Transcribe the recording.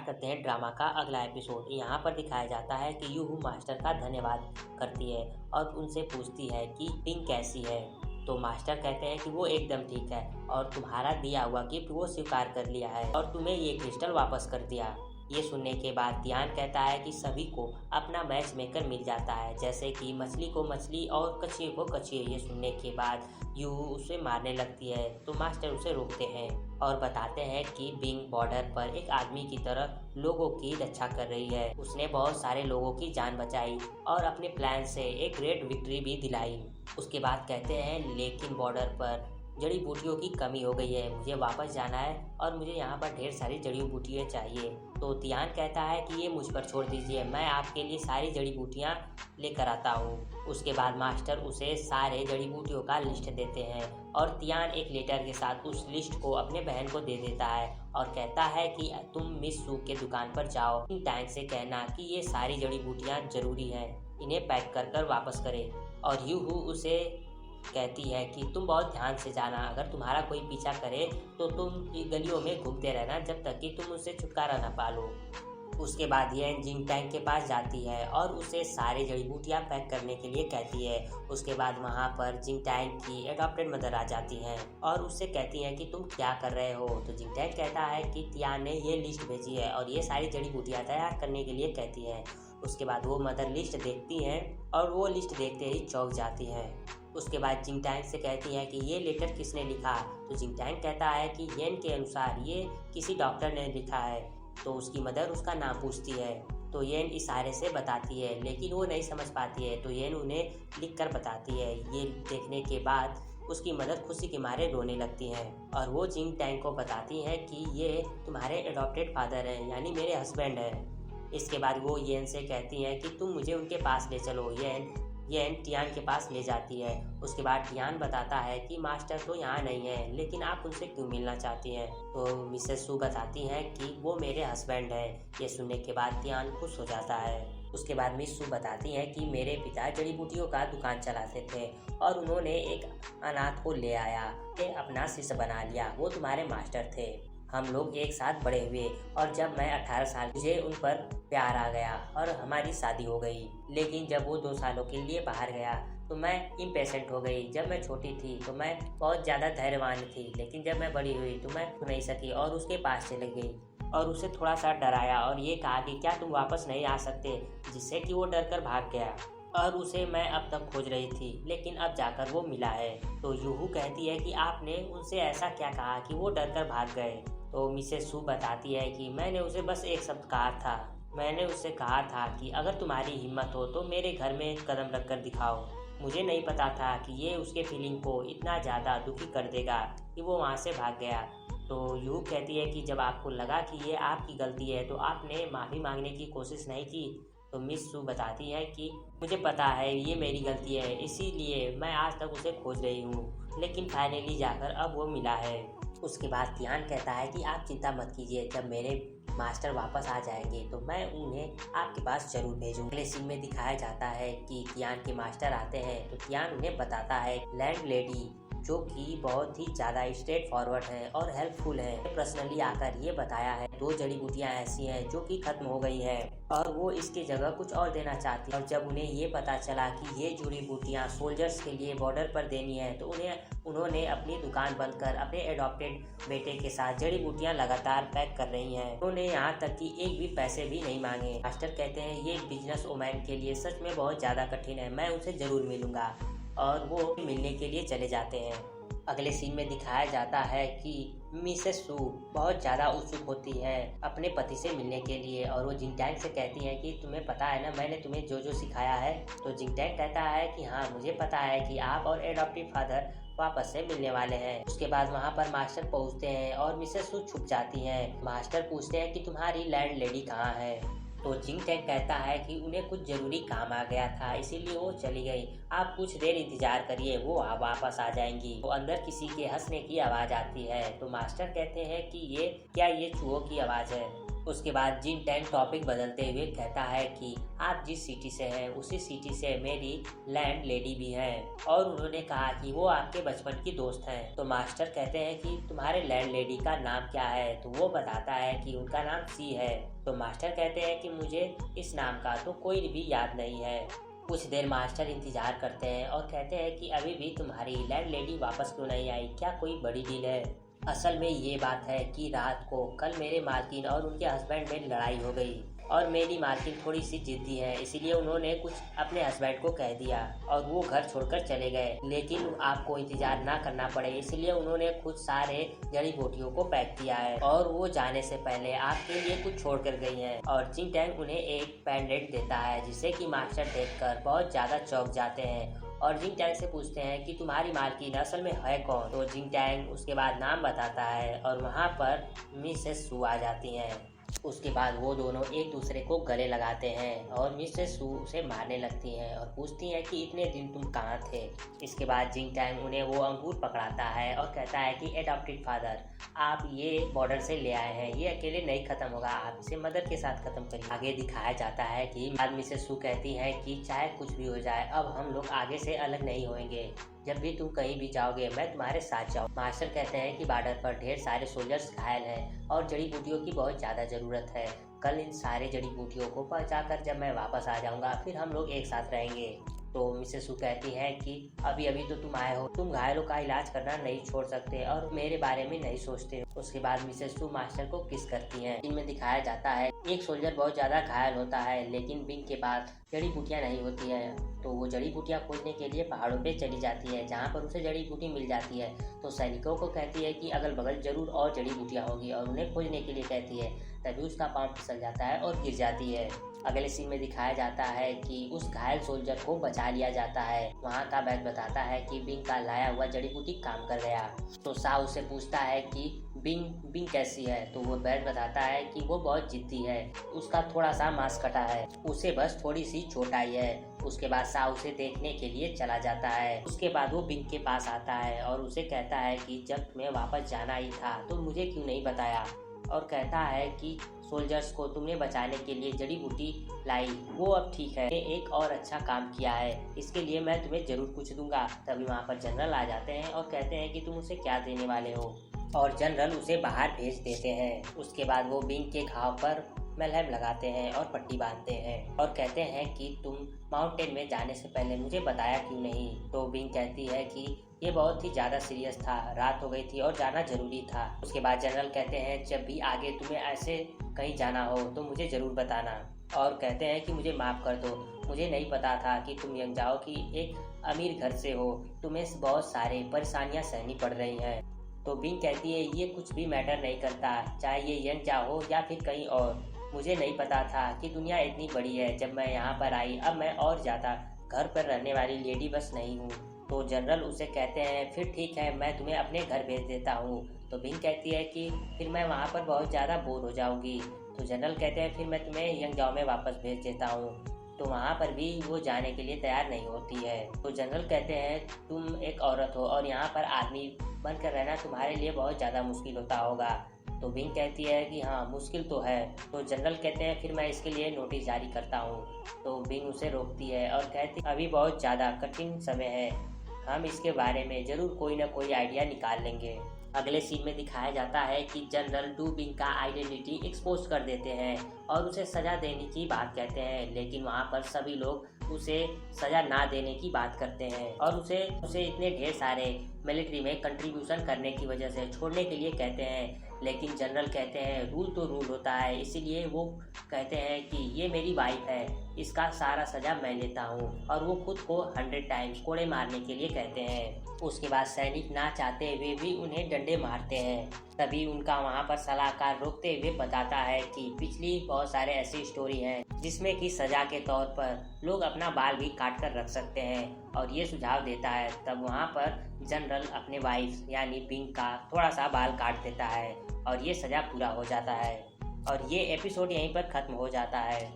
Start करते हैं drama का अगला एपिसोड। यहाँ पर दिखाया जाता है कि यूहू मास्टर का धन्यवाद करती है और उनसे पूछती है कि पिंक कैसी है। तो मास्टर कहते हैं कि वो एकदम ठीक है और तुम्हारा दिया हुआ गिफ्ट वो स्वीकार कर लिया है और तुम्हें ये क्रिस्टल वापस कर दिया। ये सुनने के बाद ध्यान कहता है कि सभी को अपना मैच मेकर मिल जाता है, जैसे कि मछली को मछली और कछुए को कछुए। ये सुनने के बाद यूहू उसे मारने लगती है तो मास्टर उसे रोकते हैं और बताते हैं कि बिंग बॉर्डर पर एक आदमी की तरह लोगों की रक्षा कर रही है। उसने बहुत सारे लोगों की जान बचाई और अपने प्लान से एक ग्रेट विक्ट्री भी दिलाई। उसके बाद कहते हैं लेकिन बॉर्डर पर जड़ी बूटियों की कमी हो गई है, मुझे वापस जाना है और मुझे यहाँ पर ढेर सारी जड़ी बूटियाँ चाहिए। तो तियान कहता है कि ये मुझ पर छोड़ दीजिए, मैं आपके लिए सारी जड़ी बूटियाँ लेकर आता हूँ। उसके बाद मास्टर उसे सारे जड़ी बूटियों का लिस्ट देते हैं और तियान एक लेटर के साथ उस लिस्ट को अपने बहन को दे देता है और कहता है कि तुम मिस सू के दुकान पर जाओ, इन टैंक से कहना कि ये सारी जड़ी बूटियाँ जरूरी हैं, इन्हें पैक कर कर वापस करें। और यूहू उसे कहती है कि तुम बहुत ध्यान से जाना, अगर तुम्हारा कोई पीछा करे तो तुम गलियों में घूमते रहना जब तक कि तुम उससे छुटकारा ना पा लो। उसके बाद येन जिंग टैंग के पास जाती है और उसे सारे जड़ी बूटियाँ पैक करने के लिए कहती है। उसके बाद वहाँ पर जिंग टैंग की एडॉप्टेड मदर आ जाती हैं और उससे कहती हैं कि तुम क्या कर रहे हो। तो जिंग टैंग कहता है कि तियान ने ये लिस्ट भेजी है और ये सारी जड़ी बूटियाँ तैयार करने के लिए कहती है। उसके बाद वो मदर लिस्ट देखती हैं और वो लिस्ट देखते ही चौंक जाती हैं। उसके बाद जिंग टैंग से कहती है कि ये लेटर किसने लिखा। तो जिंग टैंग कहता है कि येन के अनुसार ये किसी डॉक्टर ने लिखा है। तो उसकी मदर उसका नाम पूछती है तो येन इशारे से बताती है, लेकिन वो नहीं समझ पाती है तो येन उन्हें लिख कर बताती है। ये देखने के बाद उसकी मदर खुशी के मारे रोने लगती हैं और वो जिंग टैंग को बताती हैं कि ये तुम्हारे एडॉप्टेड फादर हैं, यानी मेरे हस्बैंड हैं। इसके बाद वो येन से कहती हैं कि तुम मुझे उनके पास ले चलो। येन टियान के पास ले जाती है। उसके बाद टियान बताता है कि मास्टर तो यहाँ नहीं है, लेकिन आप उनसे क्यों मिलना चाहती हैं। तो मिसेस सू बताती हैं कि वो मेरे हस्बैंड हैं। ये सुनने के बाद टियान खुश हो जाता है। उसके बाद मिस सू बताती हैं कि मेरे पिता जड़ी बूटियों का दुकान चलाते थे और उन्होंने एक अनाथ को ले आया, अपना शिष्य बना लिया, वो तुम्हारे मास्टर थे। हम लोग एक साथ बड़े हुए और जब मैं 18 साल मुझे उन पर प्यार आ गया और हमारी शादी हो गई। लेकिन जब वो 2 सालों के लिए बाहर गया तो मैं इम्पेशेंट हो गई। जब मैं छोटी थी तो मैं बहुत ज़्यादा धैर्यवान थी, लेकिन जब मैं बड़ी हुई तो मैं सुन नहीं सकी और उसके पास चली गई और उसे थोड़ा सा डराया और ये कहा कि क्या तुम वापस नहीं आ सकते, जिससे कि वो डर कर भाग गया और उसे मैं अब तक खोज रही थी, लेकिन अब जाकर वो मिला है। तो यूहू कहती है कि आपने उनसे ऐसा क्या कहा कि वो डर कर भाग गए। तो मिसेस सू बताती है कि मैंने उसे बस एक शब्द कहा था, मैंने उससे कहा था कि अगर तुम्हारी हिम्मत हो तो मेरे घर में एक कदम रख कर दिखाओ। मुझे नहीं पता था कि ये उसके फीलिंग को इतना ज़्यादा दुखी कर देगा कि वो वहाँ से भाग गया। तो यूहू कहती है कि जब आपको लगा कि ये आपकी गलती है तो आपने माफ़ी मांगने की कोशिश नहीं की। तो मिस सू बताती है कि मुझे पता है ये मेरी गलती है, इसीलिए मैं आज तक उसे खोज रही हूँ, लेकिन फाइनली जाकर अब वो मिला है। उसके बाद तियान कहता है कि आप चिंता मत कीजिए, जब मेरे मास्टर वापस आ जाएंगे तो मैं उन्हें आपके पास जरूर भेजूंगा। अगले सीन में दिखाया जाता है कि तियान के मास्टर आते हैं तो तियान उन्हें बताता है लैंड लेडी जो कि बहुत ही ज़्यादा स्ट्रेट फॉरवर्ड है और हेल्पफुल है, पर्सनली आकर ये बताया है 2 जड़ी बूटियाँ ऐसी हैं जो कि खत्म हो गई है और वो इसकी जगह कुछ और देना चाहती है। और जब उन्हें ये पता चला कि ये जड़ी बूटियाँ सोल्जर्स के लिए बॉर्डर पर देनी है तो उन्होंने अपनी दुकान बंद कर अपने एडॉप्टेड बेटे के साथ जड़ी बूटियाँ लगातार पैक कर रही हैं। उन्होंने यहाँ तक कि एक भी पैसे भी नहीं मांगे। मास्टर कहते हैं ये बिजनेस वुमैन के लिए सच में बहुत ज़्यादा कठिन है, मैं उनसे ज़रूर मिलूंगा और वो मिलने के लिए चले जाते हैं। अगले सीन में दिखाया जाता है कि मिसेस सू बहुत ज़्यादा उत्सुक होती है अपने पति से मिलने के लिए और वो जिंग टैंग से कहती है कि तुम्हें पता है ना मैंने तुम्हें जो जो सिखाया है। तो जिंग टैंग कहता है कि हाँ मुझे पता है कि आप और एडॉप्टिव फादर वापस से मिलने वाले हैं। उसके बाद वहाँ पर मास्टर पहुँचते हैं और मिसेस सू छुप जाती हैं। मास्टर पूछते हैं कि तुम्हारी लैंड लेडी कहाँ है। तो जिंग टैंग कहता है कि उन्हें कुछ ज़रूरी काम आ गया था इसीलिए वो चली गई, आप कुछ देर इंतजार करिए वो वापस आ जाएंगी। तो अंदर किसी के हंसने की आवाज़ आती है। तो मास्टर कहते हैं कि ये चूहों की आवाज़ है। उसके बाद जिन टैंग टॉपिक बदलते हुए कहता है कि आप जिस सिटी से हैं उसी सिटी से मेरी लैंड लेडी भी हैं और उन्होंने कहा कि वो आपके बचपन की दोस्त हैं। तो मास्टर कहते हैं कि तुम्हारे लैंड लेडी का नाम क्या है? तो वो बताता है कि उनका नाम सी है। तो मास्टर कहते हैं कि मुझे इस नाम का तो कोई भी याद नहीं है। कुछ देर मास्टर इंतजार करते हैं और कहते हैं कि अभी भी तुम्हारी लैंड लेडी वापस क्यों नहीं आई, क्या कोई बड़ी डील है? असल में ये बात है कि रात को कल मेरे मालकिन और उनके हस्बैंड में लड़ाई हो गई और मेरी मालकिन थोड़ी सी जिद्दी है, इसलिए उन्होंने कुछ अपने हस्बैंड को कह दिया और वो घर छोड़कर चले गए। लेकिन आपको इंतजार ना करना पड़े इसलिए उन्होंने कुछ सारे जड़ी बूटियों को पैक किया है और वो जाने से पहले आपके लिए कुछ छोड़ कर गई हैं। और जिंग टैंग उन्हें एक पेंडेंट देता है जिसे कि मास्टर देखकर बहुत ज़्यादा चौंक जाते हैं और जिंग टैंग से पूछते हैं कि तुम्हारी मालकिन असल में है कौन? तो जिंग टैंग उसके बाद नाम बताता है और वहाँ पर मिसेस सू आ जाती हैं। उसके बाद वो दोनों एक दूसरे को गले लगाते हैं और मिसेस सू उसे मारने लगती हैं और पूछती हैं कि इतने दिन तुम कहाँ थे? इसके बाद जिंग टैंग उन्हें वो अंगूर पकड़ाता है और कहता है कि एडॉप्टेड फादर, आप ये बॉर्डर से ले आए हैं, ये अकेले नहीं खत्म होगा, आप इसे मदर के साथ खत्म करिए। आगे दिखाया जाता है कि बाद मिसेस सू कहती है कि चाहे कुछ भी हो जाए अब हम लोग आगे से अलग नहीं होंगे, जब भी तुम कहीं भी जाओगे मैं तुम्हारे साथ जाऊँ। मास्टर कहते हैं कि बॉर्डर पर ढेर सारे सोल्जर्स घायल हैं और जड़ी बूटियों की बहुत ज़्यादा ज़रूरत है। कल इन सारे जड़ी बूटियों को पहुँचाकर जब मैं वापस आ जाऊँगा फिर हम लोग एक साथ रहेंगे। तो मिसेस सू कहती है कि अभी अभी तो तुम आए हो, तुम घायलों का इलाज करना नहीं छोड़ सकते और मेरे बारे में नहीं सोचते हो। उसके बाद मिसेस सू मास्टर को किस करती हैं। इनमें दिखाया जाता है एक सोल्जर बहुत ज़्यादा घायल होता है लेकिन बिंग के पास जड़ी बूटियाँ नहीं होती है, तो वो जड़ी बूटियाँ खोजने के लिए पहाड़ों पे चली जाती है जहाँ पर उसे जड़ी बूटी मिल जाती है। तो सैनिकों को कहती है कि अगल बगल जरूर और जड़ी बूटियाँ होगी और उन्हें खोजने के लिए कहती है। तभी उसका पाँव फिसल जाता है और गिर जाती है। अगले सीन में दिखाया जाता है कि उस घायल सोल्जर को बचा लिया जाता है। वहाँ का वैद्य बताता है कि बिंग का लाया हुआ जड़ी बूटी काम कर गया। तो सा उससे पूछता है कि बिंग कैसी है? तो वो वैद्य बताता है कि वो बहुत जिद्दी है, उसका थोड़ा सा मांस कटा है, उसे बस थोड़ी सी चोट आई है। उसके बाद सा उसे देखने के लिए चला जाता है। उसके बाद वो बिंग के पास आता है और उसे कहता है कि जब तुम्हें वापस जाना ही था तो मुझे क्यों नहीं बताया, और कहता है कि सोल्जर्स को तुमने बचाने के लिए जड़ी बूटी लाई, वो अब ठीक है, एक और अच्छा काम किया है, इसके लिए मैं तुम्हें जरूर कुछ दूंगा। तभी वहाँ पर जनरल आ जाते हैं और कहते हैं कि तुम उसे क्या देने वाले हो, और जनरल उसे बाहर भेज देते हैं। उसके बाद वो बिंग के घाव पर मलहम लगाते हैं और पट्टी बांधते हैं और कहते हैं कि तुम माउंटेन में जाने से पहले मुझे बताया क्यों नहीं। तो बिंग कहती है कि ये बहुत ही ज़्यादा सीरियस था, रात हो गई थी और जाना जरूरी था। उसके बाद जनरल कहते हैं जब भी आगे तुम्हें ऐसे कहीं जाना हो तो मुझे ज़रूर बताना, और कहते हैं कि मुझे माफ़ कर दो, मुझे नहीं पता था कि तुम यंगजाओ की एक अमीर घर से हो, तुम्हें बहुत सारे परेशानियाँ सहनी पड़ रही हैं। तो बिंग कहती है ये कुछ भी मैटर नहीं करता, चाहे ये यंगजाओ हो या फिर कहीं और, मुझे नहीं पता था कि दुनिया इतनी बड़ी है। जब मैं यहाँ पर आई अब मैं और ज़्यादा घर पर रहने वाली लेडी बस नहीं हूँ। तो जनरल उसे कहते हैं फिर ठीक है, मैं तुम्हें अपने घर भेज देता हूँ। तो बिंग कहती है कि फिर मैं वहाँ पर बहुत ज़्यादा बोर हो जाऊँगी। तो जनरल कहते हैं फिर मैं तुम्हें यंगजाओ में वापस भेज देता हूँ। तो वहाँ पर भी वो जाने के लिए तैयार नहीं होती है। तो जनरल कहते हैं तुम एक औरत हो और यहाँ पर आदमी बनकर रहना तुम्हारे लिए बहुत ज़्यादा मुश्किल होता होगा। तो बिंग कहती है कि हाँ मुश्किल तो है। तो जनरल कहते हैं फिर मैं इसके लिए नोटिस जारी करता हूँ। तो बिंग उसे रोकती है और कहती है अभी बहुत ज़्यादा कठिन समय है, हम इसके बारे में ज़रूर कोई ना कोई आइडिया निकाल लेंगे। अगले सीन में दिखाया जाता है कि जनरल डू बिंग का आइडेंटिटी एक्सपोज कर देते हैं और उसे सज़ा देने की बात कहते हैं, लेकिन वहाँ पर सभी लोग उसे सज़ा ना देने की बात करते हैं और उसे इतने ढेर सारे मिलिट्री में कंट्रीब्यूशन करने की वजह से छोड़ने के लिए कहते हैं। लेकिन जनरल कहते हैं रूल तो रूल होता है, इसीलिए वो कहते हैं कि ये मेरी वाइफ है, इसका सारा सज़ा मैं लेता हूँ, और वो खुद को 100 टाइम्स कोड़े मारने के लिए कहते हैं। उसके बाद सैनिक ना चाहते हुए भी उन्हें डंडे मारते हैं। तभी उनका वहाँ पर सलाहकार रोकते हुए बताता है कि पिछली बहुत सारे ऐसी स्टोरी हैं जिसमें कि सज़ा के तौर पर लोग अपना बाल भी काट कर रख सकते हैं, और ये सुझाव देता है। तब वहाँ पर जनरल अपने वाइफ यानी बिंग का थोड़ा सा बाल काट देता है और ये सज़ा पूरा हो जाता है, और ये एपिसोड यहीं पर ख़त्म हो जाता है।